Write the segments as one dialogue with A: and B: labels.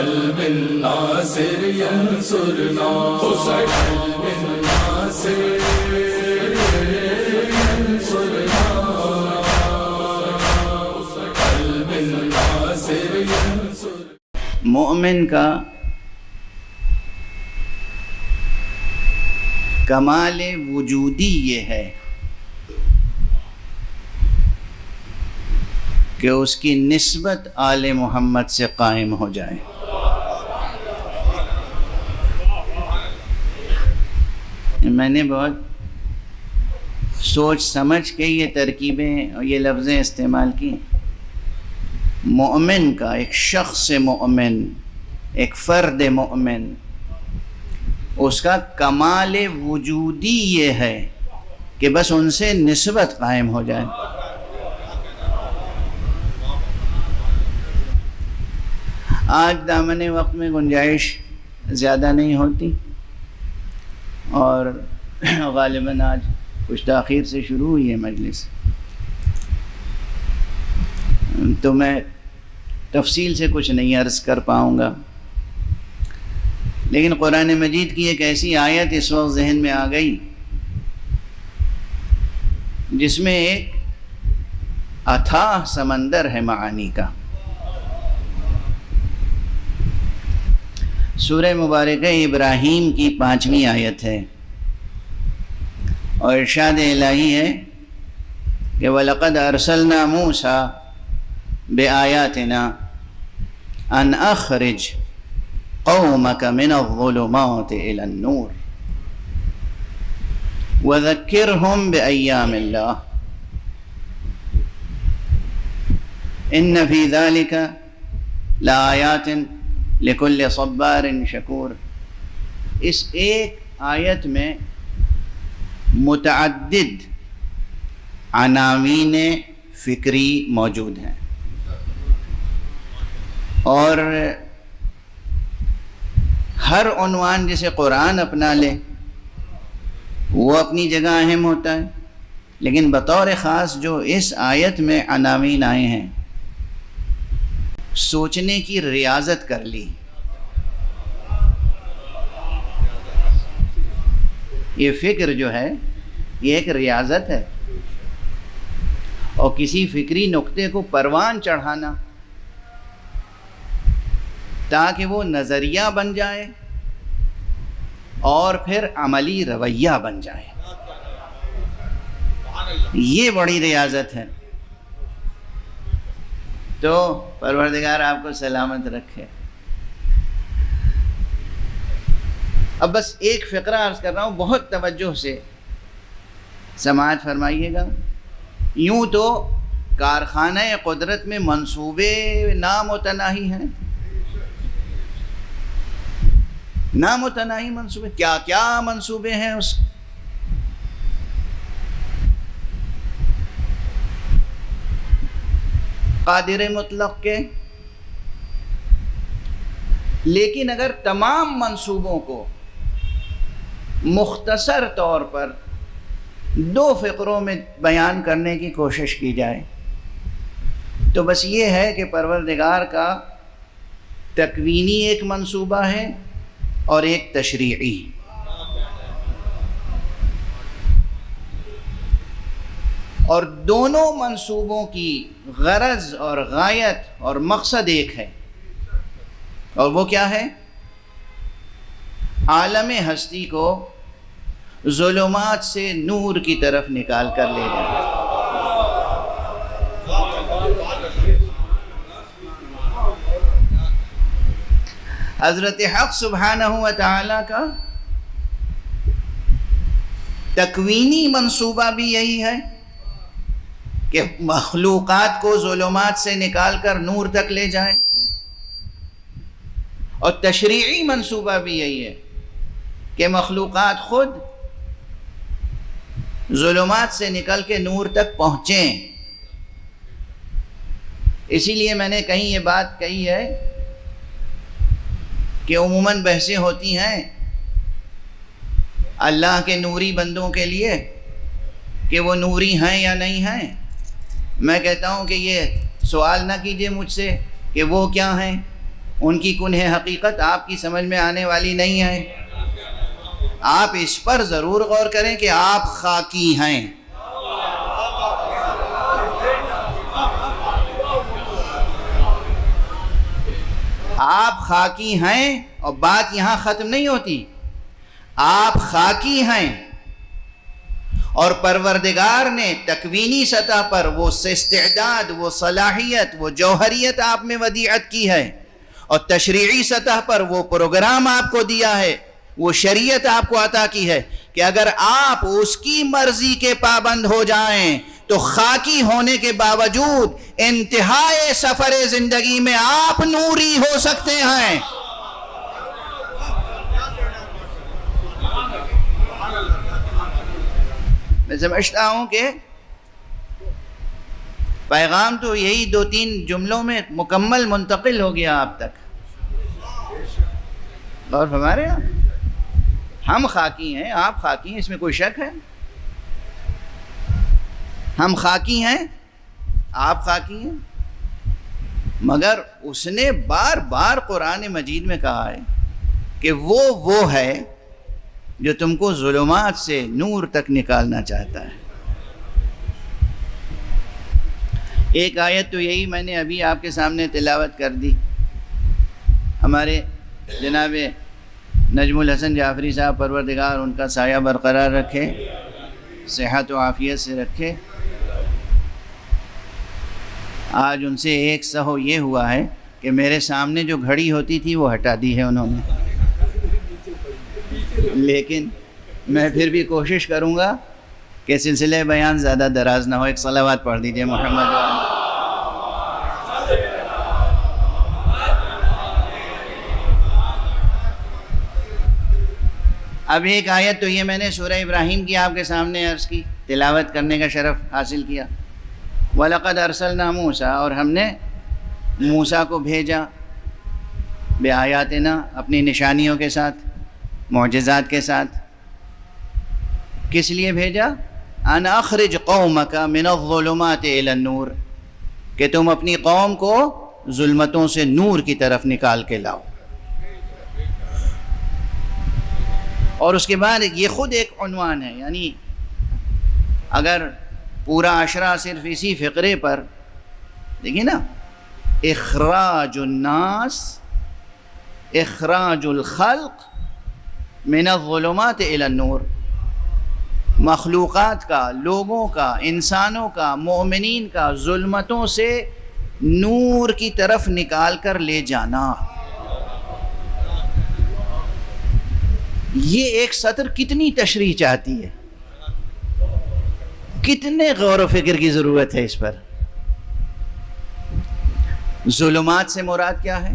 A: قلب الناصر ينصرنا قلب الناصر ينصرنا قلب الناصر ينصرنا۔
B: مومن کا کمال وجودی یہ ہے کہ اس کی نسبت آل محمد سے قائم ہو جائے۔ میں نے بہت سوچ سمجھ کے یہ ترکیبیں اور یہ لفظیں استعمال کی۔ مومن کا، ایک شخص مومن، ایک فرد مومن، اس کا کمال وجودی یہ ہے کہ بس ان سے نسبت قائم ہو جائے۔ آج دامن وقت میں گنجائش زیادہ نہیں ہوتی اور غالباً آج کچھ تاخیر سے شروع ہوئی ہے مجلس، تو میں تفصیل سے کچھ نہیں عرض کر پاؤں گا، لیکن قرآن مجید کی ایک ایسی آیت اس وقت ذہن میں آ گئی جس میں ایک اتھاہ سمندر ہے معانی کا۔ سورہ مبارکہ ابراہیم کی 5ویں آیت ہے، اور ارشاد الہی ہے کہ وَلَقَدْ أَرْسَلْنَا مُوسَىٰ بِآيَاتِنَا أَنْ أَخْرِجْ قَوْمَكَ مِنَ الظُّلُمَاتِ إِلَى النُّورِ وَذَكِّرْهُمْ بِأَيَّامِ اللَّهِ إِنَّ فِي ذَلِكَ لَآيَاتٍ لِكُلِّ صَبَّارٍ شَكُورٍ۔ اس ایک آیت میں متعدد عناوین فکری موجود ہیں، اور ہر عنوان جسے قرآن اپنا لے وہ اپنی جگہ اہم ہوتا ہے، لیکن بطور خاص جو اس آیت میں عناوین آئے ہیں، سوچنے کی ریاضت کر لی۔ یہ فکر جو ہے یہ ایک ریاضت ہے، اور کسی فکری نقطے کو پروان چڑھانا تاکہ وہ نظریہ بن جائے اور پھر عملی رویہ بن جائے، یہ بڑی ریاضت ہے۔ تو پروردگار آپ کو سلامت رکھے۔ اب بس ایک فقرہ عرض کر رہا ہوں، بہت توجہ سے سماعت فرمائیے گا۔ یوں تو کارخانہ قدرت میں منصوبے نامتناہی ہیں، نامتناہی منصوبے، کیا کیا منصوبے ہیں اس قادر مطلق کے، لیکن اگر تمام منصوبوں کو مختصر طور پر 2 فقروں میں بیان کرنے کی کوشش کی جائے تو بس یہ ہے کہ پروردگار کا تکوینی ایک منصوبہ ہے اور ایک تشریعی۔ اور دونوں منصوبوں کی غرض اور غایت اور مقصد ایک ہے، اور وہ کیا ہے؟ عالم ہستی کو ظلمات سے نور کی طرف نکال کر لے جانا۔ حضرت حق سبحانہ و تعالی کا تکوینی منصوبہ بھی یہی ہے کہ مخلوقات کو ظلمات سے نکال کر نور تک لے جائے، اور تشریعی منصوبہ بھی یہی ہے کہ مخلوقات خود ظلمات سے نکل کے نور تک پہنچیں۔ اسی لیے میں نے کہیں یہ بات کہی ہے کہ عموماً بحثیں ہوتی ہیں اللہ کے نوری بندوں کے لیے کہ وہ نوری ہیں یا نہیں ہیں۔ میں کہتا ہوں کہ یہ سوال نہ کیجئے مجھ سے کہ وہ کیا ہیں، ان کی کنہ حقیقت آپ کی سمجھ میں آنے والی نہیں ہے۔ آپ اس پر ضرور غور کریں کہ آپ خاکی ہیں۔ آپ خاکی ہیں، اور بات یہاں ختم نہیں ہوتی۔ آپ خاکی ہیں اور پروردگار نے تکوینی سطح پر وہ استعداد، وہ صلاحیت، وہ جوہریت آپ میں ودیعت کی ہے، اور تشریعی سطح پر وہ پروگرام آپ کو دیا ہے، وہ شریعت آپ کو عطا کی ہے کہ اگر آپ اس کی مرضی کے پابند ہو جائیں تو خاکی ہونے کے باوجود انتہائے سفر زندگی میں آپ نوری ہو سکتے ہیں۔ میں سمجھتا ہوں کہ پیغام تو یہی 2-3 جملوں میں مکمل منتقل ہو گیا آپ تک۔ اور ہمارے ہم خاکی ہیں، آپ خاکی ہیں، اس میں کوئی شک ہے؟ ہم خاکی ہیں، آپ خاکی ہیں، مگر اس نے بار بار قرآن مجید میں کہا ہے کہ وہ ہے جو تم کو ظلمات سے نور تک نکالنا چاہتا ہے۔ ایک آیت تو یہی میں نے ابھی آپ کے سامنے تلاوت کر دی، ہمارے جناب نجم الحسن جعفری صاحب، پروردگار ان کا سایہ برقرار رکھے، صحت و عافیت سے رکھے۔ آج ان سے ایک سہو یہ ہوا ہے کہ میرے سامنے جو گھڑی ہوتی تھی وہ ہٹا دی ہے انہوں نے، لیکن میں پھر بھی کوشش کروں گا کہ سلسلہ بیان زیادہ دراز نہ ہو۔ ایک صلوات پڑھ دیجئے محمد وآلہ۔ اب ایک آیت تو یہ میں نے سورہ ابراہیم کی آپ کے سامنے عرض کی، تلاوت کرنے کا شرف حاصل کیا۔ وَلَقَدْ أَرْسَلْنَا مُوسَىٰ، اور ہم نے موسیٰ کو بھیجا بِآیاتنا، اپنی نشانیوں کے ساتھ، معجزات کے ساتھ۔ کس لیے بھیجا؟ أَنْ أَخْرِجْ قَوْمَكَ مِنَ الظُّلُمَاتِ إِلَى النُّورِ، کہ تم اپنی قوم کو ظلمتوں سے نور کی طرف نکال کے لاؤ۔ اور اس کے بعد یہ خود ایک عنوان ہے، یعنی اگر پورا عشرہ صرف اسی فقرے پر دیکھیں نا، اخراج الناس، اخراج الخلق من الظلمات الى النور، مخلوقات کا، لوگوں کا، انسانوں کا، مومنین کا ظلمتوں سے نور کی طرف نکال کر لے جانا۔ یہ ایک سطر کتنی تشریح چاہتی ہے، کتنے غور و فکر کی ضرورت ہے اس پر۔ ظلمات سے مراد کیا ہے؟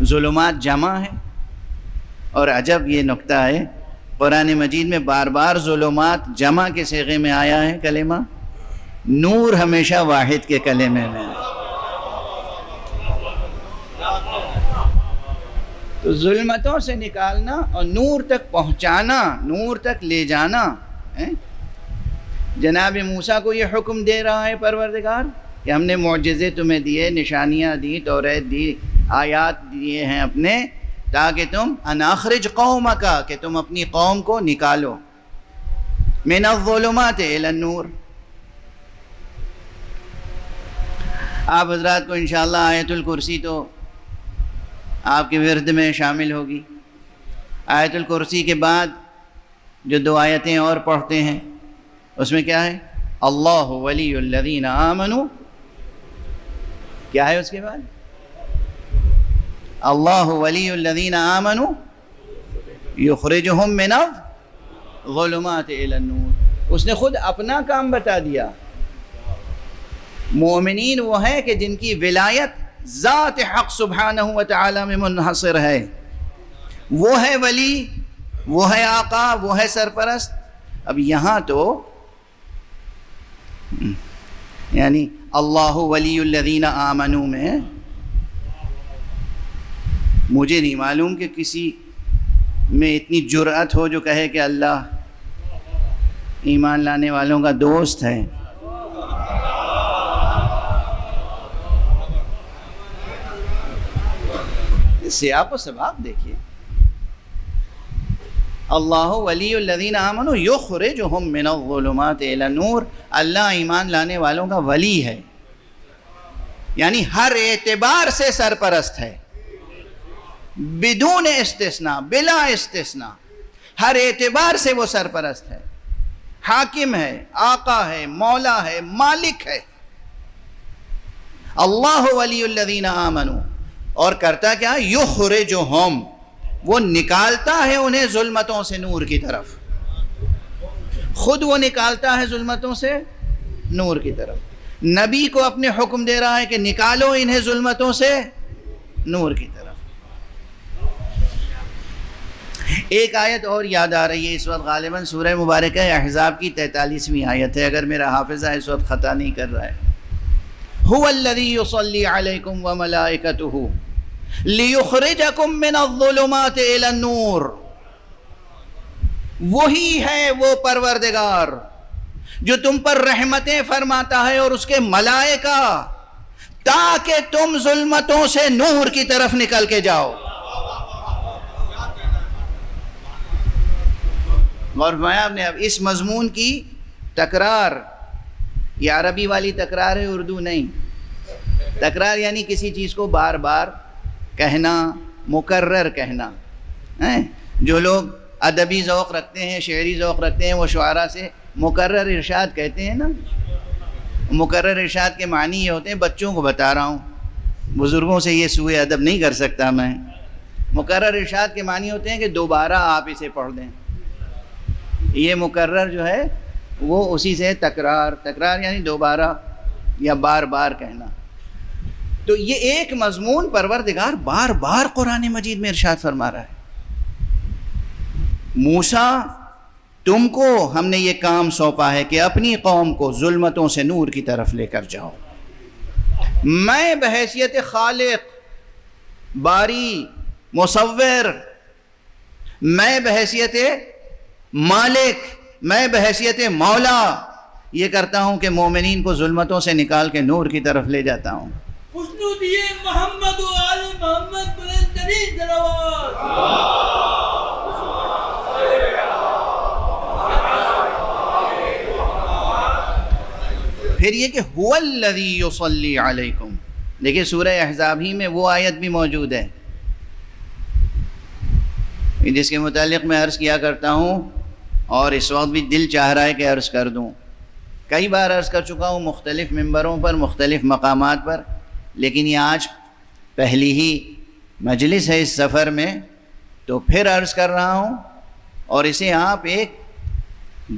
B: ظلمات جمع ہے، اور عجب یہ نکتہ ہے، قرآن مجید میں بار بار ظلمات جمع کے صیغے میں آیا ہے کلمہ، نور ہمیشہ واحد کے کلمے میں ہے۔ تو ظلمتوں سے نکالنا اور نور تک پہنچانا، نور تک لے جانا۔ جناب موسیٰ کو یہ حکم دے رہا ہے پروردگار کہ ہم نے معجزے تمہیں دیے، نشانیاں دی، توریت دی، آیات دیے ہیں اپنے، تاکہ تم ان اخرج قومک، کہ تم اپنی قوم کو نکالو، من الظلمات الی النور۔ آپ حضرات کو انشاءاللہ آیت الکرسی تو آپ کے ورد میں شامل ہوگی۔ آیت الکرسی کے بعد جو 2 آیتیں اور پڑھتے ہیں اس میں کیا ہے؟ اللہ ولی الذین آمنوا، کیا ہے اس کے بعد؟ اللہ ولی الذین آمنوا یخرجہم من الظلمات الی النور۔ اس نے خود اپنا کام بتا دیا۔ مومنین وہ ہیں کہ جن کی ولایت ذات حق سبحانہ و تعالی میں منحصر ہے، وہ ہے ولی، وہ ہے آقا، وہ ہے سرپرست۔ اب یہاں تو یعنی اللہ ولی الذین آمنوا میں مجھے نہیں معلوم کہ کسی میں اتنی جرأت ہو جو کہے کہ اللہ ایمان لانے والوں کا دوست ہے۔ سیاق و سباق دیکھیے. اللہ ولی الذین آمنوا یخرجہم من الظلمات الی النور. اللہ ایمان لانے والوں کا ولی ہے، یعنی ہر اعتبار سے سرپرست ہے، بدون استثناء، بلا استثناء، ہر اعتبار سے وہ سرپرست ہے، حاکم ہے، آقا ہے، مولا ہے، مالک ہے. اللہ ولی الذین آمنوا. اور کرتا کیا؟ یخرجہم، وہ نکالتا ہے انہیں ظلمتوں سے نور کی طرف. خود وہ نکالتا ہے ظلمتوں سے نور کی طرف. نبی کو اپنے حکم دے رہا ہے کہ نکالو انہیں ظلمتوں سے نور کی طرف. ایک آیت اور یاد آ رہی ہے اس وقت، غالباً سورہ مبارکہ احزاب کی 43ویں آیت ہے، اگر میرا حافظہ اس وقت خطا نہیں کر رہا ہے. هو الذی یصلی علیکم وملائکتہ لیخرجکم من الظلمات الی النور. وہی ہے وہ پروردگار جو تم پر رحمتیں فرماتا ہے اور اس کے ملائکہ، تاکہ تم ظلمتوں سے نور کی طرف نکل کے جاؤ. غور فرمایا آپ نے. اب اس مضمون کی تکرار، یہ عربی والی تکرار ہے، اردو نہیں. تکرار یعنی کسی چیز کو بار بار کہنا، مکرر کہنا. جو لوگ ادبی ذوق رکھتے ہیں، شعری ذوق رکھتے ہیں، وہ شعراء سے مکرر ارشاد کہتے ہیں نا. مکرر ارشاد کے معنی یہ ہوتے ہیں، بچوں کو بتا رہا ہوں، بزرگوں سے یہ سوء ادب نہیں کر سکتا میں. مکرر ارشاد کے معنی ہوتے ہیں کہ دوبارہ آپ اسے پڑھ دیں. یہ مکرر جو ہے وہ اسی سے تکرار، تکرار یعنی دوبارہ یا بار بار کہنا. تو یہ ایک مضمون پروردگار بار بار قرآن مجید میں ارشاد فرما رہا ہے. موسیٰ، تم کو ہم نے یہ کام سونپا ہے کہ اپنی قوم کو ظلمتوں سے نور کی طرف لے کر جاؤ. میں بحیثیت خالق، باری، مصور، میں بحیثیت مالک، میں بحیثیت مولا یہ کرتا ہوں کہ مومنین کو ظلمتوں سے نکال کے نور کی طرف لے جاتا ہوں.
C: خوشنو دیے محمد و آل محمد بلند ترین صلوات.
B: پھر یہ کہ هو الذی یصلی علیکم. دیکھیں سورہ احزاب ہی میں وہ آیت بھی موجود ہے جس کے متعلق میں عرض کیا کرتا ہوں، اور اس وقت بھی دل چاہ رہا ہے کہ عرض کر دوں. کئی بار عرض کر چکا ہوں مختلف ممبروں پر، مختلف مقامات پر، لیکن یہ آج پہلی ہی مجلس ہے اس سفر میں، تو پھر عرض کر رہا ہوں. اور اسے آپ ایک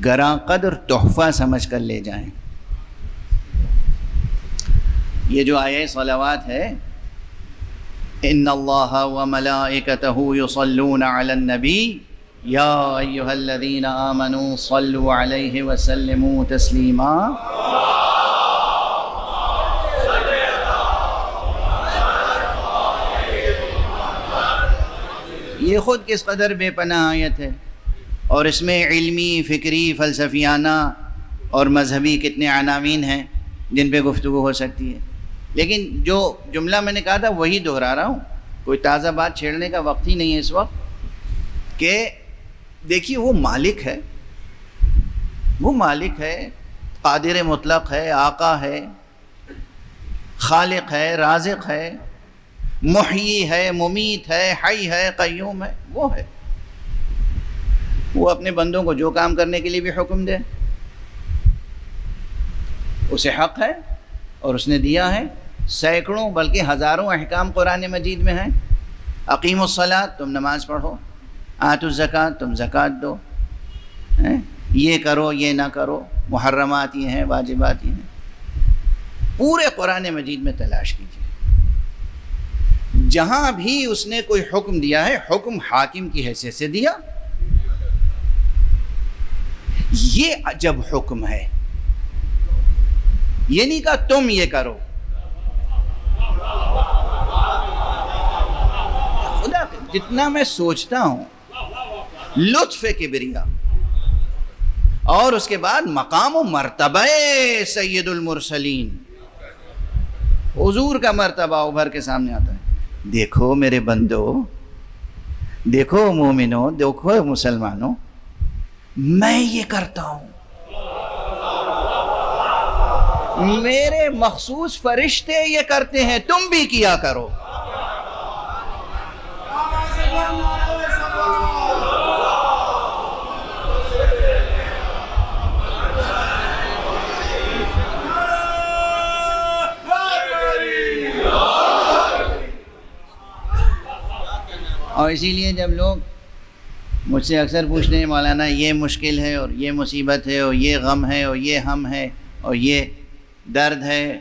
B: گراں قدر تحفہ سمجھ کر لے جائیں. یہ جو آیہ صلوات ہے، ان اللہ وملائکتہ یصلون علی النبی یا ایہا الذین آمنوا صلوا علیہ وسلموا تسلیما. یہ خود کس قدر بے پناہ آیت ہے، اور اس میں علمی، فکری، فلسفیانہ اور مذہبی کتنے عناوین ہیں جن پہ گفتگو ہو سکتی ہے. لیکن جو جملہ میں نے کہا تھا وہی دہرا رہا ہوں، کوئی تازہ بات چھیڑنے کا وقت ہی نہیں ہے اس وقت. کہ دیکھیے وہ مالک ہے، وہ مالک ہے، قادر مطلق ہے، آقا ہے، خالق ہے، رازق ہے، محیی ہے، ممیت ہے، حی ہے، قیوم ہے. وہ ہے، وہ اپنے بندوں کو جو کام کرنے کے لیے بھی حکم دے، اسے حق ہے اور اس نے دیا ہے. سینکڑوں بلکہ ہزاروں احکام قرآن مجید میں ہیں. اقیم الصلاۃ، تم نماز پڑھو. آتوا الزکوٰۃ، تم زکوٰۃ دو. یہ کرو، یہ نہ کرو. محرمات یہ ہیں، واجبات یہ ہیں. پورے قرآن مجید میں تلاش کیجیے، جہاں بھی اس نے کوئی حکم دیا ہے، حکم حاکم کی حیثیت سے دیا. یہ عجب حکم ہے. یہ نہیں کہا تم یہ کرو. خدا جتنا میں سوچتا ہوں لطف کبریا، اور اس کے بعد مقام و مرتبہ سید المرسلین، حضور کا مرتبہ ابھر کے سامنے آتا ہے. دیکھو میرے بندو، دیکھو مومنوں، دیکھو مسلمانوں، میں یہ کرتا ہوں، میرے مخصوص فرشتے یہ کرتے ہیں، تم بھی کیا کرو۔ اور اسی لیے جب لوگ مجھ سے اکثر پوچھتے ہیں مولانا یہ مشکل ہے اور یہ مصیبت ہے اور یہ غم ہے اور یہ ہم ہے اور یہ درد ہے،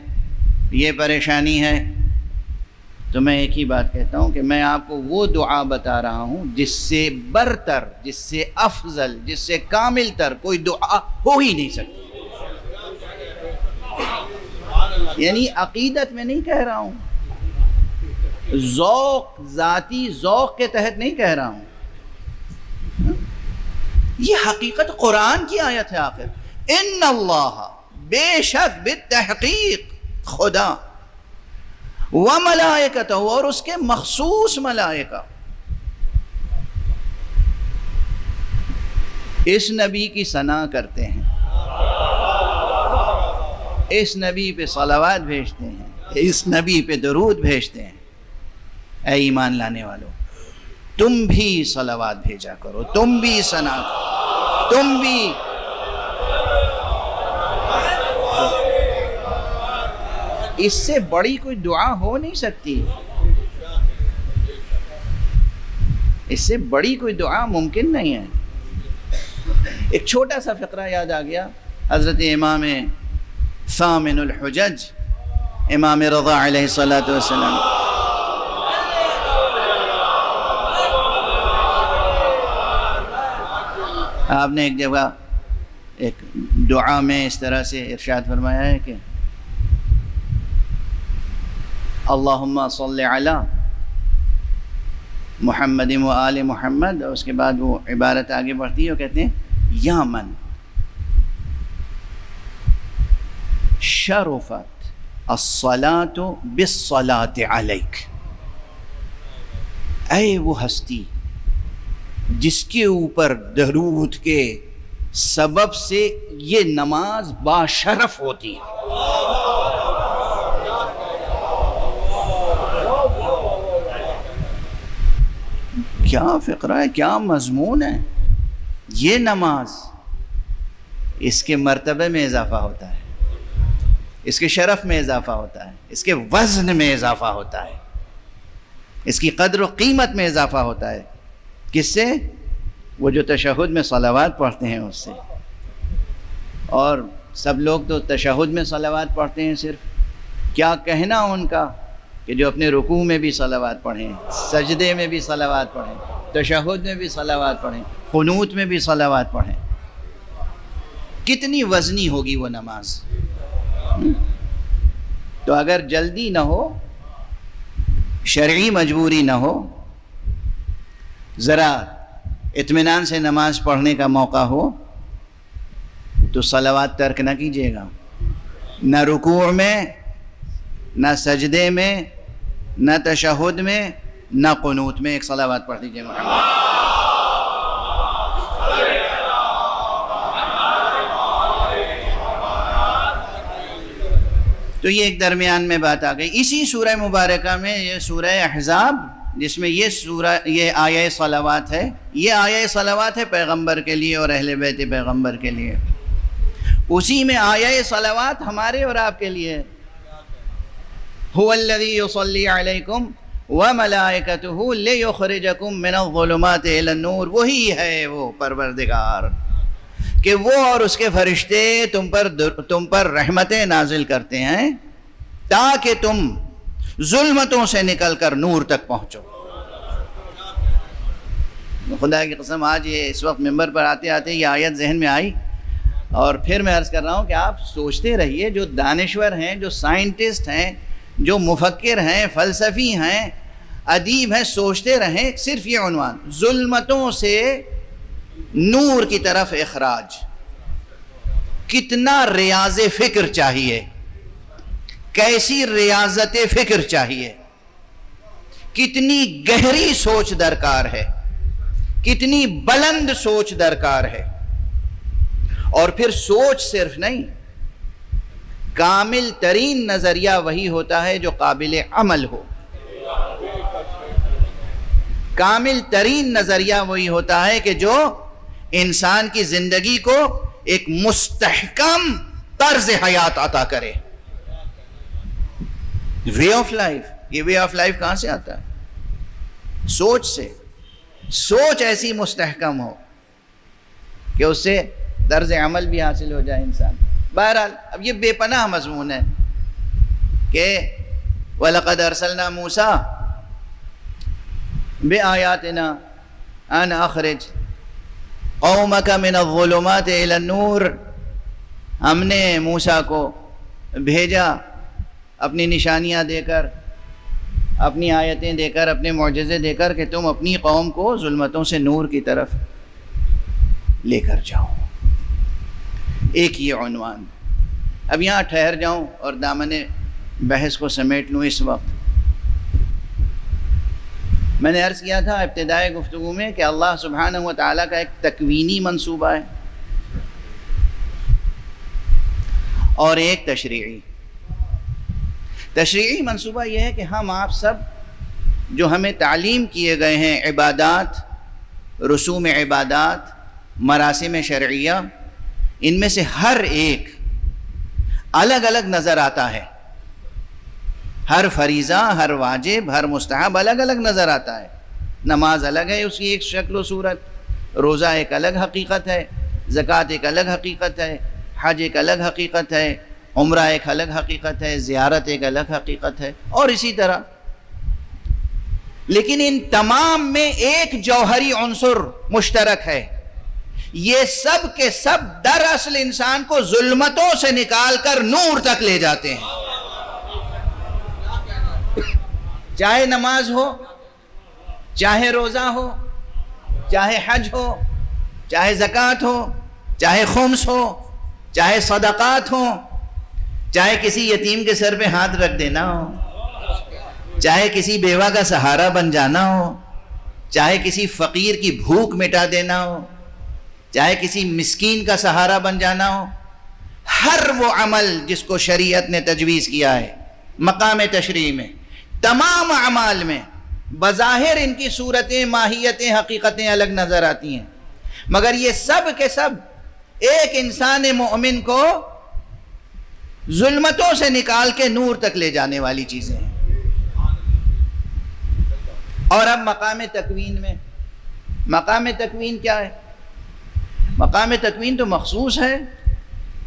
B: یہ پریشانی ہے، تو میں ایک ہی بات کہتا ہوں کہ میں آپ کو وہ دعا بتا رہا ہوں جس سے برتر، جس سے افضل، جس سے کامل تر کوئی دعا ہو ہی نہیں سکتی۔ یعنی عقیدت میں نہیں کہہ رہا ہوں، ذوق، ذاتی ذوق کے تحت نہیں کہہ رہا ہوں، یہ حقیقت قرآن کی آیت ہے۔ آخر ان اللہ، بے شک، بالتحقیق خدا، وملائکتہ، اور اس کے مخصوص ملائکہ، اس نبی کی ثنا کرتے ہیں، اس نبی پہ صلوات بھیجتے ہیں، اس نبی پہ درود بھیجتے ہیں۔ اے ایمان لانے والو، تم بھی صلوات بھیجا کرو، تم بھی ثنا کرو، تم بھی۔ اس سے بڑی کوئی دعا ہو نہیں سکتی، اس سے بڑی کوئی دعا ممکن نہیں ہے۔ ایک چھوٹا سا فقرہ یاد آ گیا، حضرت امام ثامن الحجج، امام رضا علیہ السلام، آپ نے ایک جگہ ایک دعا میں اس طرح سے ارشاد فرمایا ہے کہ اللہم صلی علی محمد و آل محمد، اور اس کے بعد وہ عبارت آگے بڑھتی ہے، وہ کہتے ہیں یا من شرفت الصلاة بالصلاة علیک، اے وہ ہستی جس کے اوپر درود کے سبب سے یہ نماز باشرف ہوتی ہے۔ کیا فقرہ ہے، کیا مضمون ہے! یہ نماز، اس کے مرتبے میں اضافہ ہوتا ہے، اس کے شرف میں اضافہ ہوتا ہے، اس کے وزن میں اضافہ ہوتا ہے، اس کی قدر و قیمت میں اضافہ ہوتا ہے۔ کس سے؟ وہ جو تشہد میں صلوات پڑھتے ہیں اس سے۔ اور سب لوگ تو تشہد میں صلوات پڑھتے ہیں صرف، کیا کہنا ان کا کہ جو اپنے رکوع میں بھی صلوات پڑھیں، سجدے میں بھی صلوات پڑھیں، تشہد میں بھی صلوات پڑھیں، قنوت میں بھی صلوات پڑھیں، کتنی وزنی ہوگی وہ نماز۔ تو اگر جلدی نہ ہو، شرعی مجبوری نہ ہو، ذرا اطمینان سے نماز پڑھنے کا موقع ہو، تو صلوات ترک نہ کیجیے گا، نہ رکوع میں، نہ سجدے میں، نہ تشہد میں، نہ قنوت میں، ایک صلوات پڑھ دیجیے محمد۔ تو یہ ایک درمیان میں بات آ گئی۔ اسی سورہ مبارکہ میں، یہ سورہ احزاب، جس میں یہ آیہ صلوات ہے، یہ آیہ صلوات ہے پیغمبر کے لیے اور اہل بیت پیغمبر کے لیے۔ اسی میں آیہ صلوات ہمارے اور آپ کے لیے، هو الذی یصلی علیکم وملائکتہ لیخرجکم من الظلمات الی النور، وہی ہے وہ پروردگار کہ وہ اور اس کے فرشتے تم پر رحمتیں نازل کرتے ہیں تاکہ تم ظلمتوں سے نکل کر نور تک پہنچو۔ خدا کی قسم، آج یہ اس وقت ممبر پر آتے آتے یہ آیت ذہن میں آئی، اور پھر میں عرض کر رہا ہوں کہ آپ سوچتے رہیے، جو دانشور ہیں، جو سائنٹسٹ ہیں، جو مفکر ہیں، فلسفی ہیں، ادیب ہیں، سوچتے رہیں صرف یہ عنوان، ظلمتوں سے نور کی طرف اخراج۔ کتنا ریاض فکر چاہیے، کیسی ریاضت فکر چاہیے، کتنی گہری سوچ درکار ہے، کتنی بلند سوچ درکار ہے۔ اور پھر سوچ صرف نہیں، کامل ترین نظریہ وہی ہوتا ہے جو قابل عمل ہو۔ کامل ترین نظریہ وہی ہوتا ہے کہ جو انسان کی زندگی کو ایک مستحکم طرز حیات عطا کرے۔ وے آف لائف، یہ وے آف لائف کہاں سے آتا ہے؟ سوچ سے۔ سوچ ایسی مستحکم ہو کہ اس سے طرز عمل بھی حاصل ہو جائے انسان۔ بہرحال اب یہ بے پناہ مضمون ہے کہ وَلَقَدْ أَرْسَلْنَا مُوسَىٰ بِآيَاتِنَا أَنْ أَخْرِجْ قَوْمَكَ مِنَ الظُّلُمَاتِ إِلَى النُّورِ، ہم نے موسیٰ کو بھیجا اپنی نشانیاں دے کر، اپنی آیتیں دے کر، اپنے معجزے دے کر کہ تم اپنی قوم کو ظلمتوں سے نور کی طرف لے کر جاؤ۔ ایک یہ عنوان۔ اب یہاں ٹھہر جاؤں اور دامن بحث کو سمیٹ لوں اس وقت۔ میں نے عرض کیا تھا ابتدائی گفتگو میں کہ اللہ سبحانہ و تعالیٰ کا ایک تکوینی منصوبہ ہے اور ایک تشریعی۔ تشریعی منصوبہ یہ ہے کہ ہم آپ سب جو ہمیں تعلیم کیے گئے ہیں عبادات، رسوم عبادات، مراسم شرعیہ، ان میں سے ہر ایک الگ الگ نظر آتا ہے۔ ہر فریضہ، ہر واجب، ہر مستحب الگ الگ نظر آتا ہے۔ نماز الگ ہے، اس کی ایک شکل و صورت، روزہ ایک الگ حقیقت ہے، زکوٰۃ ایک الگ حقیقت ہے، حج ایک الگ حقیقت ہے، عمرہ ایک الگ حقیقت ہے، زیارت ایک الگ حقیقت ہے، اور اسی طرح۔ لیکن ان تمام میں ایک جوہری عنصر مشترک ہے، یہ سب کے سب دراصل انسان کو ظلمتوں سے نکال کر نور تک لے جاتے ہیں۔ چاہے نماز ہو، چاہے روزہ ہو، چاہے حج ہو، چاہے زکوٰۃ ہو، چاہے خمس ہو، چاہے صدقات ہو، چاہے کسی یتیم کے سر پہ ہاتھ رکھ دینا ہو، چاہے کسی بیوہ کا سہارا بن جانا ہو، چاہے کسی فقیر کی بھوک مٹا دینا ہو، چاہے کسی مسکین کا سہارا بن جانا ہو، ہر وہ عمل جس کو شریعت نے تجویز کیا ہے مقام تشریع میں، تمام اعمال میں بظاہر ان کی صورتیں، ماہیتیں، حقیقتیں الگ نظر آتی ہیں، مگر یہ سب کے سب ایک انسان مومن کو ظلمتوں سے نکال کے نور تک لے جانے والی چیزیں ہیں۔ اور اب مقام تکوین میں، مقام تکوین کیا ہے؟ مقام تکوین تو مخصوص ہے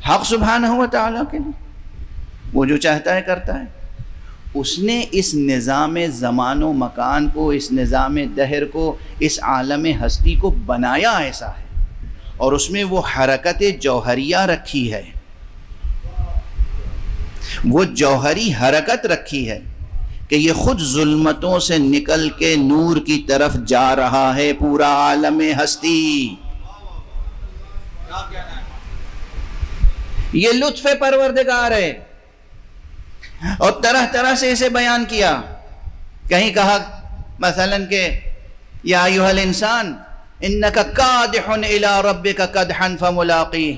B: حق سبحانہ و تعالیٰ کے لیے، وہ جو چاہتا ہے کرتا ہے۔ اس نے اس نظام زمان و مکان کو، اس نظام دہر کو، اس عالم ہستی کو بنایا ایسا ہے، اور اس میں وہ حرکت جوہریہ رکھی ہے، وہ جوہری حرکت رکھی ہے کہ یہ خود ظلمتوں سے نکل کے نور کی طرف جا رہا ہے پورا عالم ہستی۔ یہ لطف پروردگار ہے، اور طرح طرح سے اسے بیان کیا۔ کہیں کہا مثلا کہ یا ایھا الانسان انک کادح الی ربک کدحا فملاقیہ،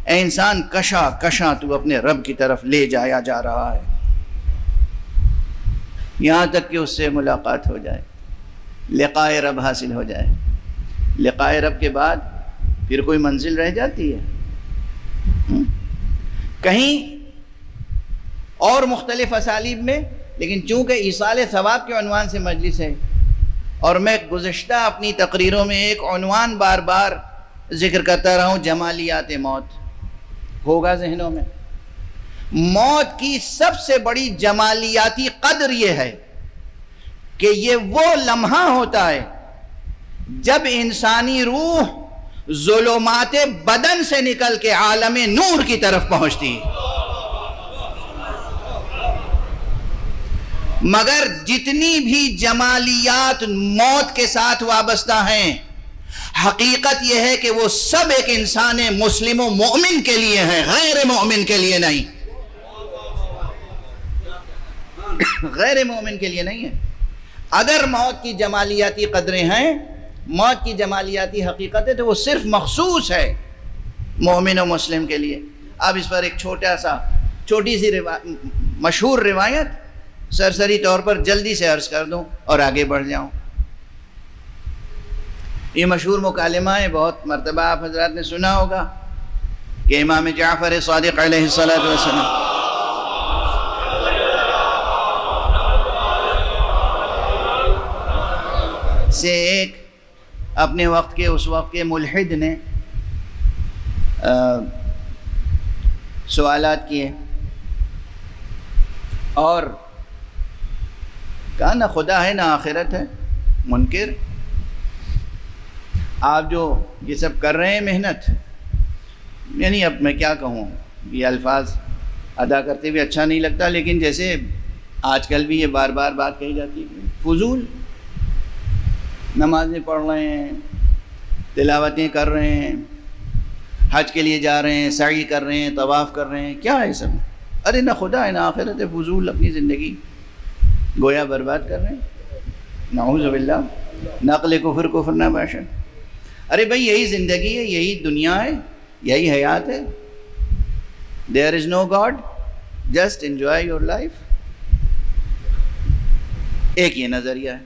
B: اے انسان کشا کشا تو اپنے رب کی طرف لے جایا جا رہا ہے، یہاں تک کہ اس سے ملاقات ہو جائے، لقائے رب حاصل ہو جائے۔ لقائے رب کے بعد پھر کوئی منزل رہ جاتی ہے؟ کہیں اور مختلف اسالیب میں، لیکن چونکہ ایصال ثواب کے عنوان سے مجلس ہے، اور میں گزشتہ اپنی تقریروں میں ایک عنوان بار بار ذکر کرتا رہا ہوں، جمالیات موت، ہوگا ذہنوں میں۔ موت کی سب سے بڑی جمالیاتی قدر یہ ہے کہ یہ وہ لمحہ ہوتا ہے جب انسانی روح ظلمات بدن سے نکل کے عالم نور کی طرف پہنچتی ہے۔ مگر جتنی بھی جمالیات موت کے ساتھ وابستہ ہیں، حقیقت یہ ہے کہ وہ سب ایک انسان مسلم و مومن کے لیے ہیں، غیر مومن کے لیے نہیں، غیر مومن کے لیے نہیں ہے۔ اگر موت کی جمالیاتی قدریں ہیں، موت کی جمالیاتی حقیقت ہے، تو وہ صرف مخصوص ہے مومن و مسلم کے لیے۔ اب اس پر ایک چھوٹی سی مشہور روایت سرسری طور پر جلدی سے عرض کر دوں اور آگے بڑھ جاؤں۔ یہ مشہور مکالمہ ہے، بہت مرتبہ آپ حضرات نے سنا ہوگا کہ امام جعفر صادق علیہ السلام سے ایک اپنے وقت کے اس وقت کے ملحد نے سوالات کیے اور کہا نہ خدا ہے نہ آخرت ہے، منکر، آپ جو یہ سب کر رہے ہیں محنت، یعنی اب میں کیا کہوں، یہ الفاظ ادا کرتے ہوئے اچھا نہیں لگتا، لیکن جیسے آج کل بھی یہ بار بار بات کہی جاتی ہے، فضول نمازیں پڑھ رہے ہیں، تلاوتیں کر رہے ہیں، حج کے لیے جا رہے ہیں، سعی کر رہے ہیں، طواف کر رہے ہیں، کیا ہے سب؟ ارے نہ خدا ہے نہ آخرت ہے، فضول اپنی زندگی گویا برباد کر رہے ہیں، نعوذ باللہ، نقل کفر نہ باشد۔ ارے بھائی یہی زندگی ہے، یہی دنیا ہے، یہی حیات ہے۔ There is no God, just enjoy your life۔ ایک یہ نظریہ ہے۔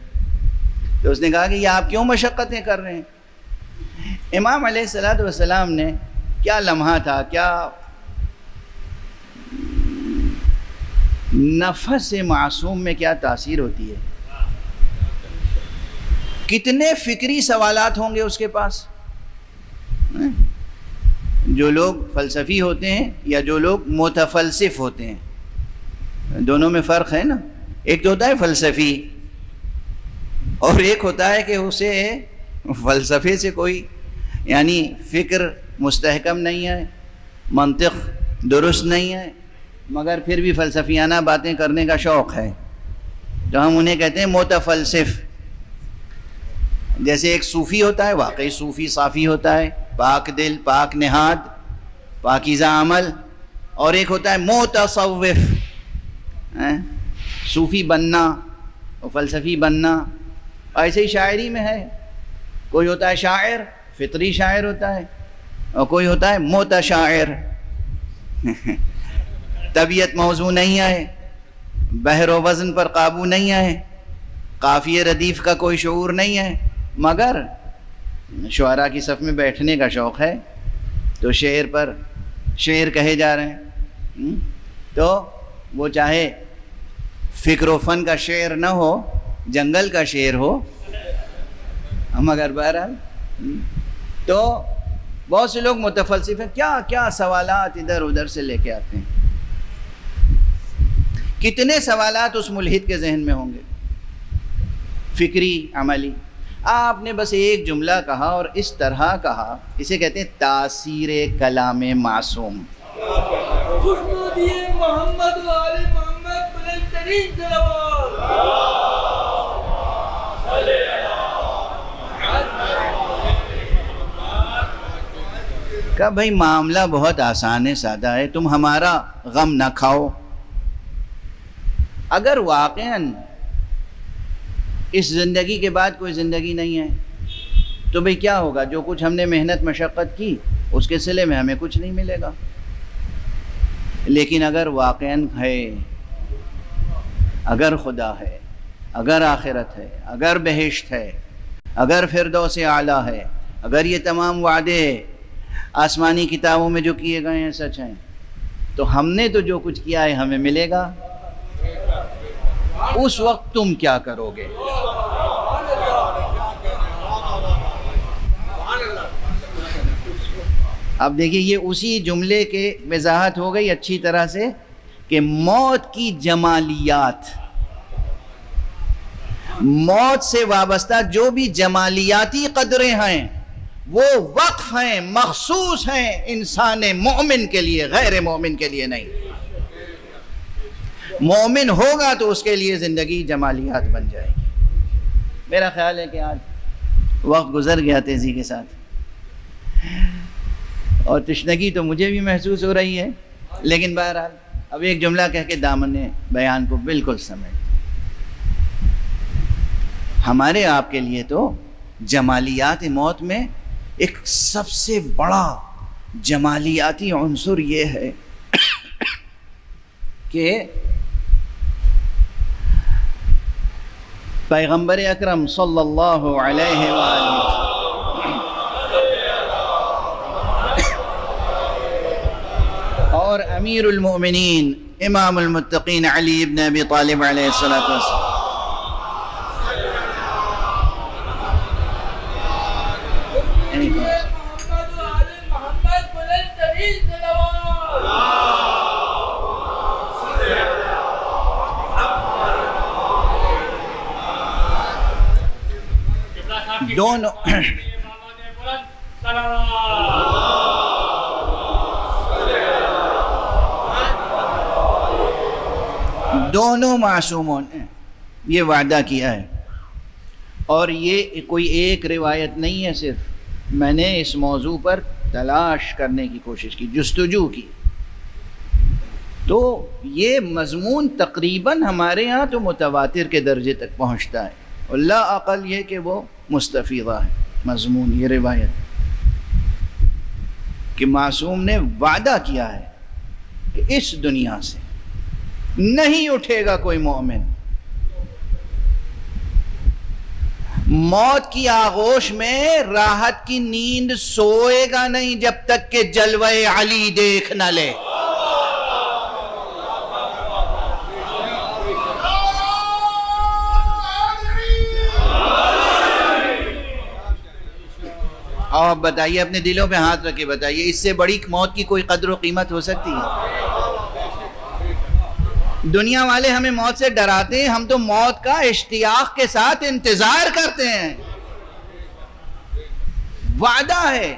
B: تو اس نے کہا کہ یہ آپ کیوں مشقتیں کر رہے ہیں؟ امام علیہ السلام نے کیا لمحہ تھا، کیا نفس معصوم میں کیا تاثیر ہوتی ہے، کتنے فکری سوالات ہوں گے اس کے پاس۔ جو لوگ فلسفی ہوتے ہیں یا جو لوگ متفلسف ہوتے ہیں، دونوں میں فرق ہے نا۔ ایک تو ہوتا ہے فلسفی اور ایک ہوتا ہے کہ اسے فلسفے سے کوئی یعنی فکر مستحکم نہیں ہے، منطق درست نہیں ہے، مگر پھر بھی فلسفیانہ باتیں کرنے کا شوق ہے، تو ہم انہیں کہتے ہیں متفلسف۔ جیسے ایک صوفی ہوتا ہے، واقعی صوفی صافی ہوتا ہے، پاک دل، پاک نہاد، پاکیزہ عمل، اور ایک ہوتا ہے متصوف، صوفی بننا اور فلسفی بننا۔ ایسے ہی شاعری میں ہے، کوئی ہوتا ہے شاعر، فطری شاعر ہوتا ہے، اور کوئی ہوتا ہے متشاعر، طبیعت موضوع نہیں ہے، بحر و وزن پر قابو نہیں ہے، قافیہ ردیف کا کوئی شعور نہیں ہے، مگر شعراء کی صف میں بیٹھنے کا شوق ہے، تو شعر پر شعر کہے جا رہے ہیں۔ تو وہ چاہے فکر و فن کا شعر نہ ہو، جنگل کا شعر ہو، مگر بہرحال تو بہت سے لوگ متفلسف ہیں، کیا کیا سوالات ادھر ادھر سے لے کے آتے ہیں۔ کتنے سوالات اس ملحد کے ذہن میں ہوں گے، فکری، عملی۔ آپ نے بس ایک جملہ کہا اور اس طرح کہا، اسے کہتے ہیں تاثیر کلام معصوم۔
C: خوشنودی محمد و آل محمد بلند ترین صلوات۔
B: کہا بھائی معاملہ بہت آسان ہے، سادہ ہے، تم ہمارا غم نہ کھاؤ۔ اگر واقعاً اس زندگی کے بعد کوئی زندگی نہیں ہے تو بھئی کیا ہوگا؟ جو کچھ ہم نے محنت مشقت کی اس کے صلے میں ہمیں کچھ نہیں ملے گا۔ لیکن اگر واقعاً ہے، اگر خدا ہے، اگر آخرت ہے، اگر بہشت ہے، اگر فردوس اعلیٰ ہے، اگر یہ تمام وعدے آسمانی کتابوں میں جو کیے گئے ہیں سچ ہیں، تو ہم نے تو جو کچھ کیا ہے ہمیں ملے گا۔ اس وقت تم کیا کرو گے؟ اب دیکھیے یہ اسی جملے کے وضاحت ہو گئی اچھی طرح سے کہ موت کی جمالیات، موت سے وابستہ جو بھی جمالیاتی قدریں ہیں وہ وقف ہیں، مخصوص ہیں انسان مومن کے لیے، غیر مومن کے لیے نہیں۔ مومن ہوگا تو اس کے لیے زندگی جمالیات بن جائے گی۔ میرا خیال ہے کہ آج وقت گزر گیا تیزی کے ساتھ، اور تشنگی تو مجھے بھی محسوس ہو رہی ہے، لیکن بہرحال اب ایک جملہ کہہ کے دامن بیان کو بالکل سمیٹ۔ ہمارے آپ کے لیے تو جمالیات موت میں ایک سب سے بڑا جمالیاتی عنصر یہ ہے کہ پیغمبر اکرم صلی اللہ علیہ وآلہ اور امیر المؤمنین امام المتقین علی ابن ابی طالب علیہ الصلوۃ والسلام
C: محمد و آل محمد بلند ترین صلوات.
B: دونوں دونوں معصوموں نے یہ وعدہ کیا ہے، اور یہ کوئی ایک روایت نہیں ہے، صرف میں نے اس موضوع پر تلاش کرنے کی کوشش کی، جستجو کی، تو یہ مضمون تقریباً ہمارے ہاں تو متواتر کے درجے تک پہنچتا ہے، اللہ اقل یہ کہ وہ مستفیضہ ہے مضمون، یہ روایت کہ معصوم نے وعدہ کیا ہے کہ اس دنیا سے نہیں اٹھے گا کوئی مومن، موت کی آغوش میں راحت کی نیند سوئے گا نہیں جب تک کہ جلوہ علی دیکھ نہ لے۔ آپ بتائیے، اپنے دلوں پہ ہاتھ رکھ کے بتائیے، اس سے بڑی موت کی کوئی قدر و قیمت ہو سکتی ہے؟ دنیا والے ہمیں موت سے ڈراتے ہیں، ہم تو موت کا اشتیاق کے ساتھ انتظار کرتے ہیں، وعدہ ہے۔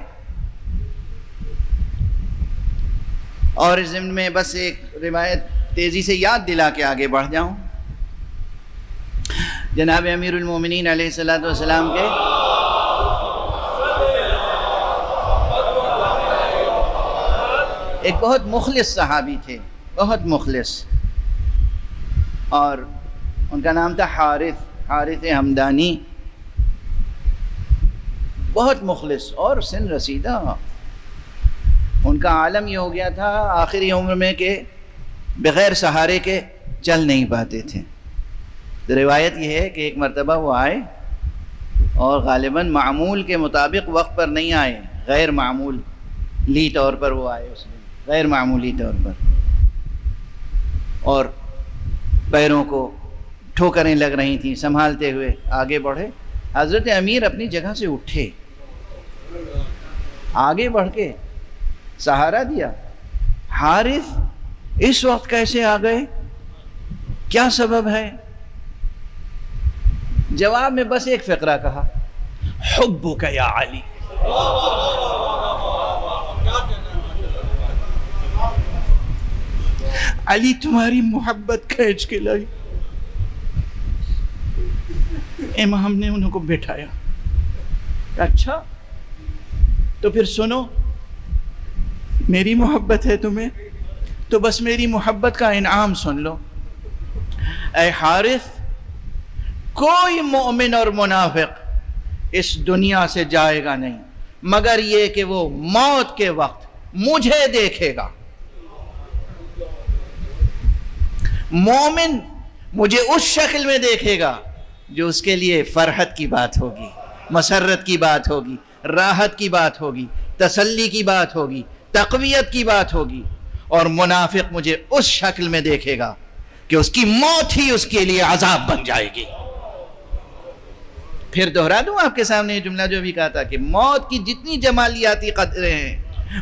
B: اور اس ضمن میں بس ایک روایت تیزی سے یاد دلا کے آگے بڑھ جاؤں، جناب امیر المومنین علیہ السلام کے ایک بہت مخلص صحابی تھے، بہت مخلص، اور ان کا نام تھا حارث ہمدانی، بہت مخلص اور سن رسیدہ۔ ان کا عالم یہ ہو گیا تھا آخری عمر میں کہ بغیر سہارے کے چل نہیں پاتے تھے۔ روایت یہ ہے کہ ایک مرتبہ وہ آئے اور غالباً معمول کے مطابق وقت پر نہیں آئے، غیر معمولی طور پر وہ آئے اس دن، غیر معمولی طور پر، اور پیروں کو ٹھوکریں لگ رہی تھیں، سنبھالتے ہوئے آگے بڑھے۔ حضرت امیر اپنی جگہ سے اٹھے، آگے بڑھ کے سہارا دیا۔ حارث اس وقت کیسے آ گئے؟ کیا سبب ہے؟ جواب میں بس ایک فقرہ کہا، حبک یا علی۔ علی تمہاری محبت کھینچ کے لائی۔ امام نے انہوں کو بٹھایا، اچھا تو پھر سنو، میری محبت ہے تمہیں تو بس میری محبت کا انعام سن لو۔ اے حارث، کوئی مومن اور منافق اس دنیا سے جائے گا نہیں مگر یہ کہ وہ موت کے وقت مجھے دیکھے گا۔ مومن مجھے اس شکل میں دیکھے گا جو اس کے لیے فرحت کی بات ہوگی، مسرت کی بات ہوگی، راحت کی بات ہوگی، تسلی کی بات ہوگی، تقویت کی بات ہوگی، اور منافق مجھے اس شکل میں دیکھے گا کہ اس کی موت ہی اس کے لیے عذاب بن جائے گی۔ پھر دہرا دوں آپ کے سامنے یہ جملہ جو بھی کہا تھا کہ موت کی جتنی جمالیاتی قدریں ہیں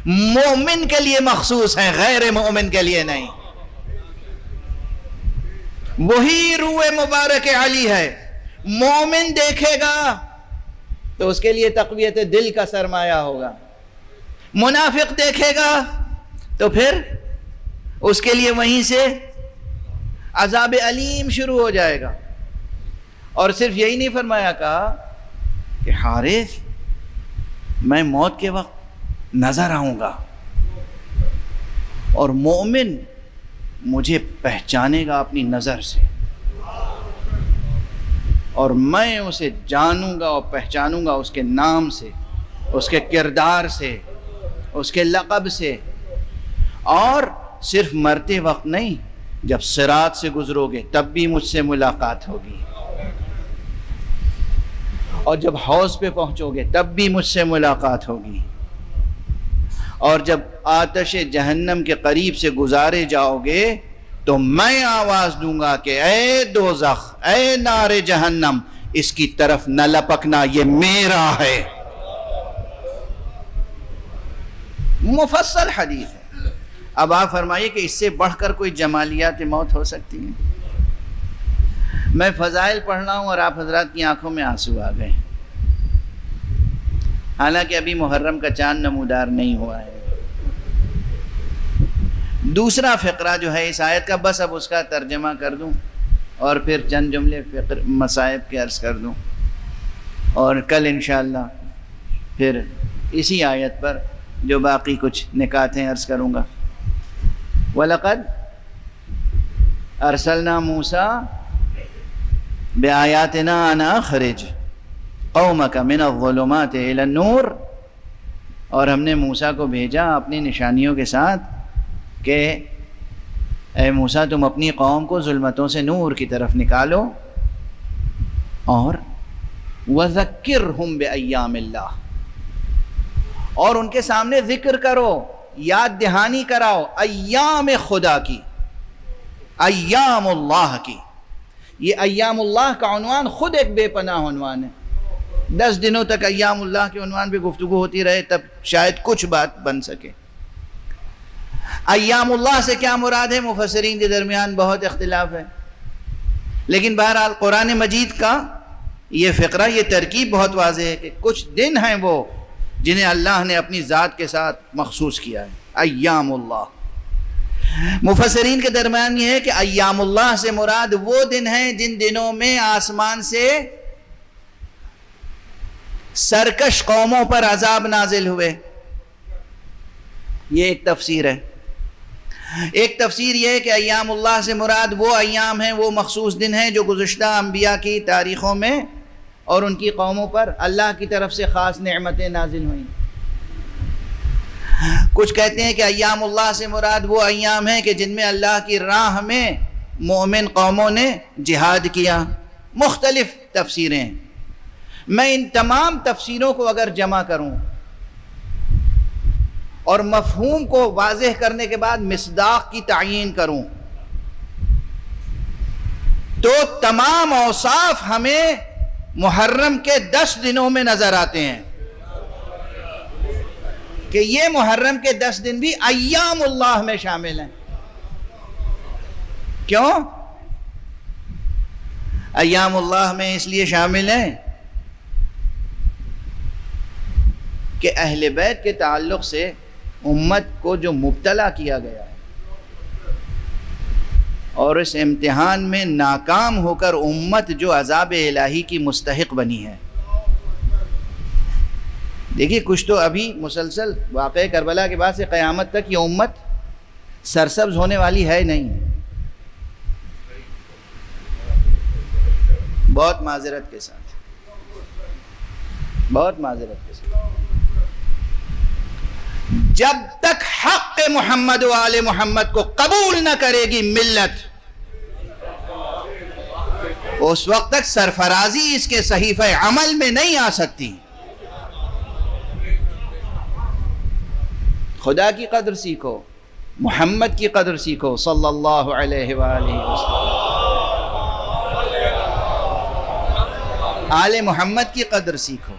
B: مومن کے لیے مخصوص ہیں، غیر مومن کے لیے نہیں۔ وہی روح مبارک علی ہے، مومن دیکھے گا تو اس کے لیے تقویت دل کا سرمایہ ہوگا، منافق دیکھے گا تو پھر اس کے لیے وہیں سے عذاب علیم شروع ہو جائے گا۔ اور صرف یہی نہیں فرمایا، کہا کہ حارث میں موت کے وقت نظر آؤں گا اور مومن مجھے پہچانے گا اپنی نظر سے۔ اور میں اسے جانوں گا اور پہچانوں گا اس کے نام سے، اس کے کردار سے، اس کے لقب سے، اور صرف مرتے وقت نہیں، جب صراط سے گزرو گے تب بھی مجھ سے ملاقات ہوگی، اور جب حوض پہ پہنچو گے تب بھی مجھ سے ملاقات ہوگی، اور جب آتش جہنم کے قریب سے گزارے جاؤ گے تو میں آواز دوں گا کہ اے دوزخ، اے نار جہنم، اس کی طرف نہ لپکنا، یہ میرا ہے۔ مفصل حدیث ہے۔ اب آپ فرمائیے کہ اس سے بڑھ کر کوئی جمالیات موت ہو سکتی ہیں؟ میں فضائل پڑھ رہا ہوں اور آپ حضرات کی آنکھوں میں آنسو آ گئے، حالانکہ ابھی محرم کا چاند نمودار نہیں ہوا ہے۔ دوسرا فقرہ جو ہے اس آیت کا، بس اب اس کا ترجمہ کر دوں اور پھر چند جملے مصائب کے عرض کر دوں، اور کل انشاءاللہ پھر اسی آیت پر جو باقی کچھ نکاتیں عرض کروں گا۔ وَلَقَدْ أَرْسَلْنَا مُوسَىٰ بِآيَاتِنَا أَنْ أَخْرِجْ قَوْمَكَ مِنَ الظُّلُمَاتِ إِلَى النُّورِ، اور ہم نے موسیٰ کو بھیجا اپنی نشانیوں کے ساتھ کہ اے موسیٰ تم اپنی قوم کو ظلمتوں سے نور کی طرف نکالو، اور وَذَكِّرْهُمْ بِأَيَّامِ اللَّهِ، اور ان کے سامنے ذکر کرو، یاد دہانی کراؤ ایام خدا کی، ایام اللہ کی۔ یہ ایام اللہ کا عنوان خود ایک بے پناہ عنوان ہے۔ 10 دنوں تک ایام اللہ کے عنوان پہ گفتگو ہوتی رہے تب شاید کچھ بات بن سکے۔ ایام اللہ سے کیا مراد ہے، مفسرین کے درمیان بہت اختلاف ہے، لیکن بہرحال قرآن مجید کا یہ فقرہ، یہ ترکیب بہت واضح ہے کہ کچھ دن ہیں وہ جنہیں اللہ نے اپنی ذات کے ساتھ مخصوص کیا ہے، ایام اللہ۔ مفسرین کے درمیان یہ ہے کہ ایام اللہ سے مراد وہ دن ہیں جن دنوں میں آسمان سے سرکش قوموں پر عذاب نازل ہوئے، یہ ایک تفسیر ہے۔ ایک تفسیر یہ ہے کہ ایام اللہ سے مراد وہ ایام ہیں، وہ مخصوص دن ہیں جو گزشتہ انبیاء کی تاریخوں میں اور ان کی قوموں پر اللہ کی طرف سے خاص نعمتیں نازل ہوئیں۔ کچھ کہتے ہیں کہ ایام اللہ سے مراد وہ ایام ہیں کہ جن میں اللہ کی راہ میں مومن قوموں نے جہاد کیا۔ مختلف تفسیریں، میں ان تمام تفسیروں کو اگر جمع کروں اور مفہوم کو واضح کرنے کے بعد مصداق کی تعیین کروں تو تمام اوصاف ہمیں محرم کے 10 دنوں میں نظر آتے ہیں کہ یہ محرم کے 10 دن بھی ایام اللہ میں شامل ہیں۔ کیوں؟ ایام اللہ میں اس لیے شامل ہیں کہ اہل بیت کے تعلق سے امت کو جو مبتلا کیا گیا ہے اور اس امتحان میں ناکام ہو کر امت جو عذاب الہی کی مستحق بنی ہے۔ دیکھیے کچھ تو ابھی مسلسل واقعہ کربلا کے بعد سے قیامت تک یہ امت سرسبز ہونے والی ہے نہیں۔ بہت معذرت کے ساتھ، بہت معذرت کے ساتھ، جب تک حق محمد و آل محمد کو قبول نہ کرے گی ملت، اس وقت تک سرفرازی اس کے صحیفہ عمل میں نہیں آ سکتی۔ خدا کی قدر سیکھو، محمد کی قدر سیکھو صلی اللہ علیہ وآلہ وسلم، آل محمد کی قدر سیکھو۔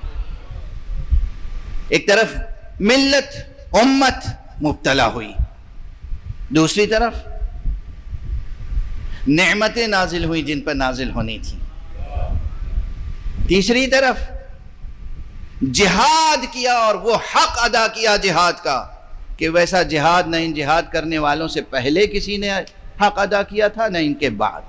B: ایک طرف ملت امت مبتلا ہوئی، دوسری طرف نعمتیں نازل ہوئی جن پر نازل ہونی تھی، تیسری طرف جہاد کیا اور وہ حق ادا کیا جہاد کا کہ ویسا جہاد نہ ان جہاد کرنے والوں سے پہلے کسی نے حق ادا کیا تھا نہ ان کے بعد۔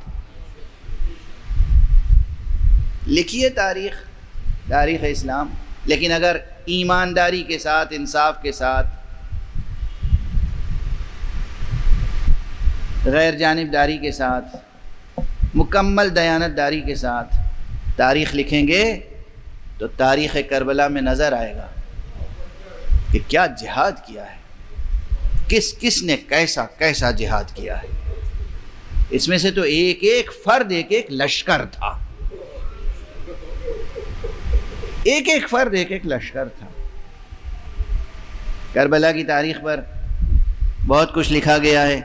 B: لکھیے تاریخ اسلام، لیکن اگر ایمانداری کے ساتھ، انصاف کے ساتھ، غیر جانبداری کے ساتھ، مکمل دیانت داری کے ساتھ تاریخ لکھیں گے تو تاریخ کربلا میں نظر آئے گا کہ کیا جہاد کیا ہے، کس نے کیسا کیسا جہاد کیا ہے۔ اس میں سے تو ایک ایک فرد ایک ایک لشکر تھا، ایک ایک فرد ایک ایک لشکر تھا۔ کربلا کی تاریخ پر بہت کچھ لکھا گیا ہے،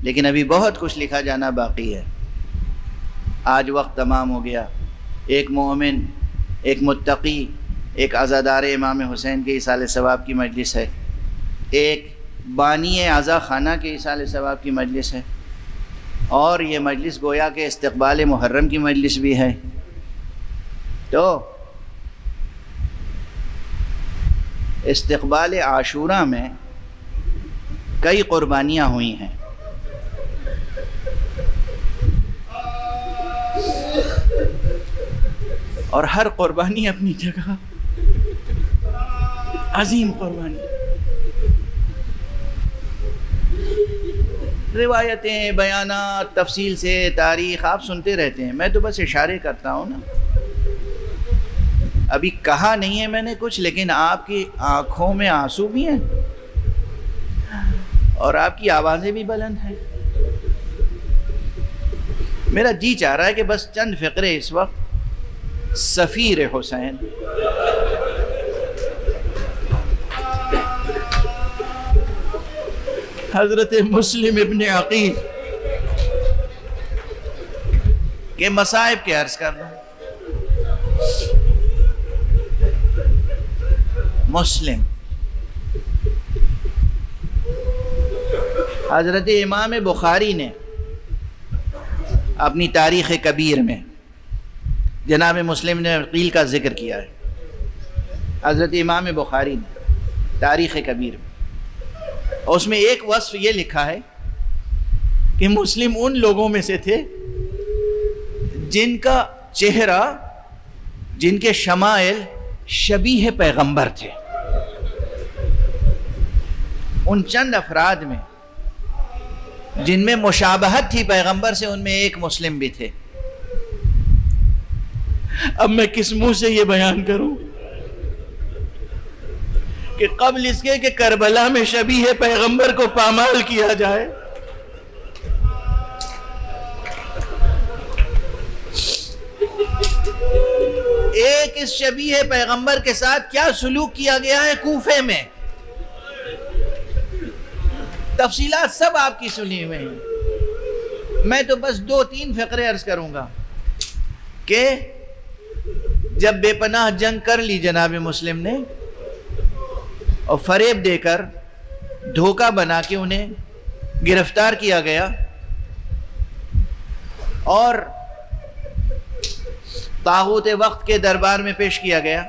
B: لیکن ابھی بہت کچھ لکھا جانا باقی ہے۔ آج وقت تمام ہو گیا۔ ایک مومن، ایک متقی، ایک عزادار امام حسین کے ایصال ثواب کی مجلس ہے، ایک بانی عزا خانہ کے ایصال ثواب کی مجلس ہے، اور یہ مجلس گویا کہ استقبال محرم کی مجلس بھی ہے۔ تو استقبال عاشوراء میں کئی قربانیاں ہوئی ہیں۔ اور ہر قربانی اپنی جگہ عظیم قربانی۔ روایتیں، بیانات، تفصیل سے تاریخ آپ سنتے رہتے ہیں، میں تو بس اشارے کرتا ہوں نا۔ ابھی کہا نہیں ہے میں نے کچھ، لیکن آپ کی آنکھوں میں آنسو بھی ہیں اور آپ کی آوازیں بھی بلند ہیں۔ میرا جی چاہ رہا ہے کہ بس چند فقرے اس وقت سفیر حسین حضرت مسلم ابن عقیل کے مصائب کے عرض کر رہا ہوں۔ مسلم حضرت امام بخاری نے اپنی تاریخ کبیر میں جناب مسلم نے عقیل کا ذکر کیا ہے۔ حضرت امام بخاری نے تاریخ کبیر میں، اور اس میں ایک وصف یہ لکھا ہے کہ مسلم ان لوگوں میں سے تھے جن کا چہرہ، جن کے شمائل شبیہ پیغمبر تھے۔ ان چند افراد میں جن میں مشابہت تھی پیغمبر سے، ان میں ایک مسلم بھی تھے۔ اب میں کس منہ سے یہ بیان کروں کہ قبل اس کے کہ کربلا میں شبیہ پیغمبر کو پامال کیا جائے، ایک اس شبیہ پیغمبر کے ساتھ کیا سلوک کیا گیا ہے کوفے میں، تفصیلات سب آپ کی سنی ہوئی ہیں۔ میں تو بس 2-3 فقرے عرض کروں گا کہ جب بے پناہ جنگ کر لی جناب مسلم نے، اور فریب دے کر دھوکہ بنا کے انہیں گرفتار کیا گیا اور طاغوت وقت کے دربار میں پیش کیا گیا،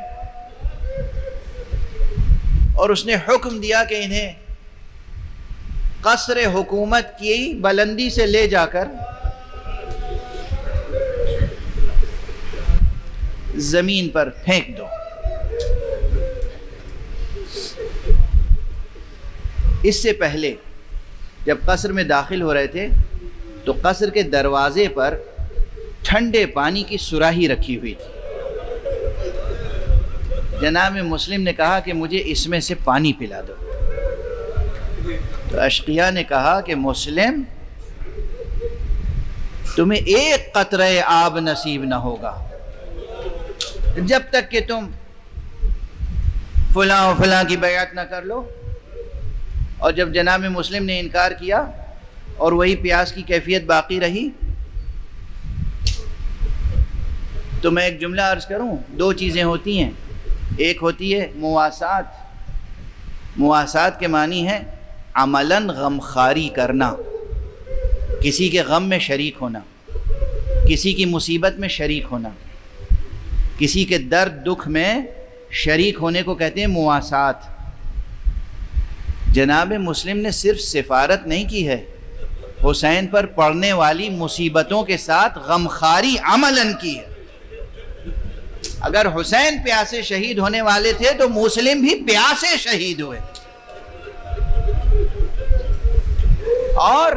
B: اور اس نے حکم دیا کہ انہیں قصر حکومت کی بلندی سے لے جا کر زمین پر پھینک دو۔ اس سے پہلے جب قصر میں داخل ہو رہے تھے تو قصر کے دروازے پر ٹھنڈے پانی کی سراہی رکھی ہوئی تھی۔ جناب مسلم نے کہا کہ مجھے اس میں سے پانی پلا دو، تو اشقیاء نے کہا کہ مسلم، تمہیں ایک قطرہ آب نصیب نہ ہوگا جب تک کہ تم فلاں و فلاں کی بیعت نہ کر لو۔ اور جب جناب مسلم نے انکار کیا اور وہی پیاس کی کیفیت باقی رہی، تو میں ایک جملہ عرض کروں، 2 چیزیں ہوتی ہیں۔ ایک ہوتی ہے مواسات۔ مواسات کے معنی ہے عملاً غمخواری کرنا، کسی کے غم میں شریک ہونا، کسی کی مصیبت میں شریک ہونا، کسی کے درد دکھ میں شریک ہونے کو کہتے ہیں مواسات۔ جناب مسلم نے صرف سفارت نہیں کی ہے، حسین پر پڑنے والی مصیبتوں کے ساتھ غمخواری عملاً کی ہے۔ اگر حسین پیاسے شہید ہونے والے تھے تو مسلم بھی پیاسے شہید ہوئے۔ اور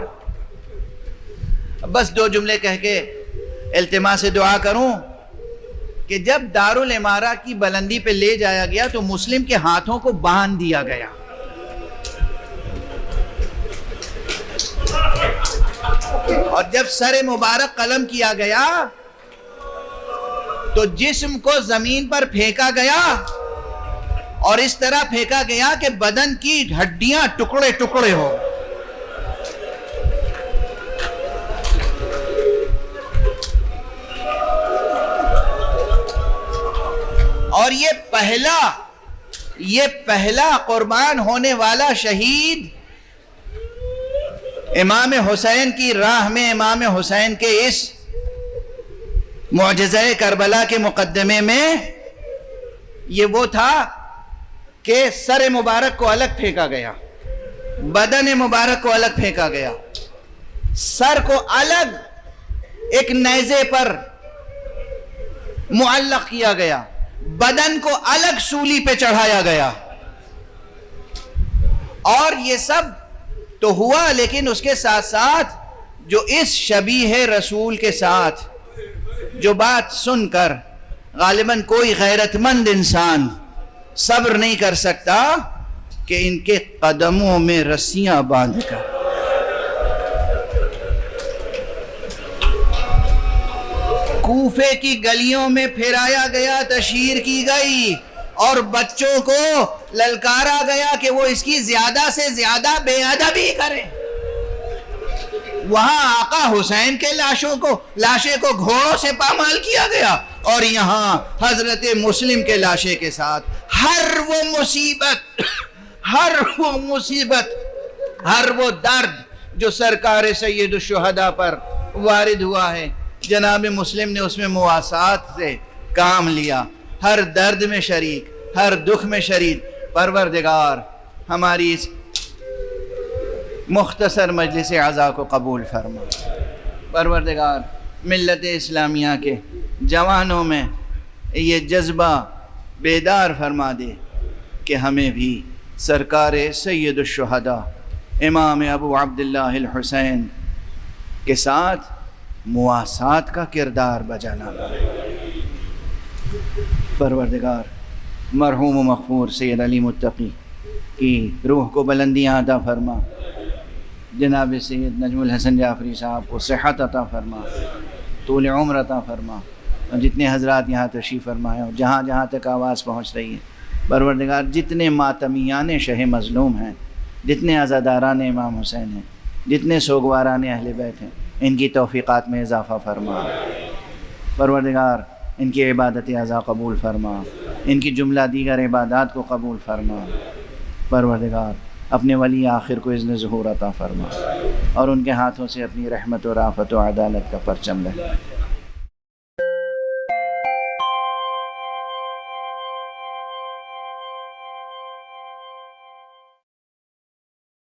B: بس 2 جملے کہہ کے التماس دعا کروں کہ جب دارالعمارہ کی بلندی پہ لے جایا گیا تو مسلم کے ہاتھوں کو باندھ دیا گیا. اور جب سر مبارک قلم کیا گیا تو جسم کو زمین پر پھینکا گیا اور اس طرح پھینکا گیا کہ بدن کی ہڈیاں ٹکڑے ٹکڑے ہو. اور یہ پہلا قربان ہونے والا شہید امام حسین کی راہ میں، امام حسین کے اس معجزہ کربلا کے مقدمے میں یہ وہ تھا کہ سر مبارک کو الگ پھینکا گیا، بدن مبارک کو الگ پھینکا گیا، سر کو الگ ایک نیزے پر معلق کیا گیا، بدن کو الگ سولی پہ چڑھایا گیا. اور یہ سب تو ہوا، لیکن اس کے ساتھ ساتھ جو اس شبیہ رسول کے ساتھ جو بات سن کر غالباً کوئی غیرت مند انسان صبر نہیں کر سکتا کہ ان کے قدموں میں رسیاں باندھ کر کوفے کی گلیوں میں پھرایا گیا، تشہیر کی گئی اور بچوں کو للکارا گیا کہ وہ اس کی زیادہ سے زیادہ بے ادبی کریں. وہاں آقا حسین کے لاشے کو گھوڑوں سے پامال کیا گیا، اور یہاں حضرت مسلم کے لاشے کے ساتھ ہر وہ درد جو سرکار سید الشہداء پر وارد ہوا ہے، جناب مسلم نے اس میں مواسات سے کام لیا، ہر درد میں شریک، ہر دکھ میں شریک. پروردگار ہماری اس مختصر مجلس عزا کو قبول فرما. پروردگار ملت اسلامیہ کے جوانوں میں یہ جذبہ بیدار فرما دے کہ ہمیں بھی سرکار سید الشہداء امام ابو عبداللہ الحسین کے ساتھ مواسات کا کردار بجانا. پروردگار مرحوم و مغفور سید علی متقی کی روح کو بلندیاں عطا فرما، جناب سید نجم الحسن جعفری صاحب کو صحت عطا فرما، طول عمر عطا فرما، اور جتنے حضرات یہاں تشریف فرمائے اور جہاں جہاں تک آواز پہنچ رہی ہے، پروردگار جتنے ماتمیان شہ مظلوم ہیں، جتنے عزاداران امام حسین ہیں، جتنے سوگواران اہل بیت ہیں، ان کی توفیقات میں اضافہ فرما. پروردگار ان کی عبادت اعضاء قبول فرما، ان کی جملہ دیگر عبادات کو قبول فرما. پروردگار اپنے ولی آخر کو اذن ظہور عطا فرما اور ان کے ہاتھوں سے اپنی رحمت و رافت و عدالت کا پرچم لے.